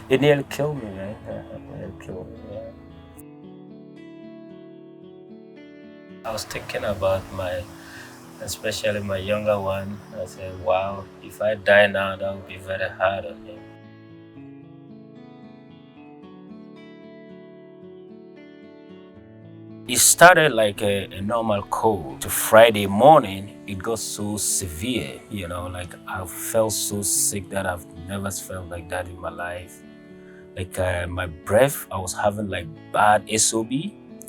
It nearly killed me, man. It nearly killed me. Yeah. I was thinking about especially my younger one. I said, wow, if I die now, that would be very hard on him. It started like a normal cold. To Friday morning, it got so severe, like I felt so sick that I've never felt like that in my life. Like my breath, I was having like bad SOB,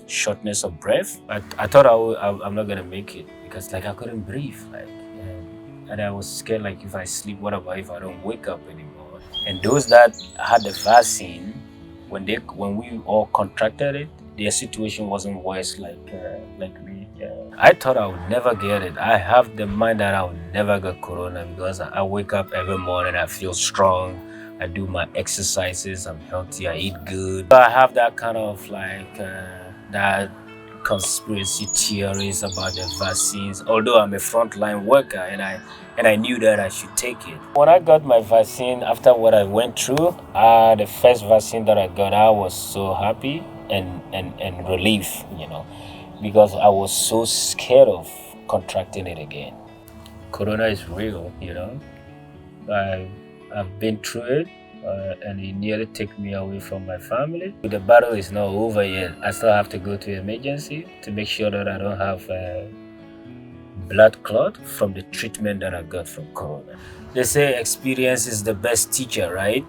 shortness of breath. I thought I'm not gonna make it because like I couldn't breathe. And I was scared like if I sleep, what about if I don't wake up anymore? And those that had the vaccine, when we all contracted it, their situation wasn't worse like me. Yeah. I thought I would never get it. I have the mind that I would never get corona because I wake up every morning, I feel strong, I do my exercises, I'm healthy, I eat good. I have that kind of that conspiracy theories about the vaccines. Although I'm a frontline worker and I knew that I should take it. When I got my vaccine, after what I went through, the first vaccine that I got, I was so happy and relief, because I was so scared of contracting it again. Corona is real, I, I've been through it, and it nearly took me away from my family. The battle is not over yet. I still have to go to emergency to make sure that I don't have blood clot from the treatment that I got from corona. They say experience is the best teacher, right?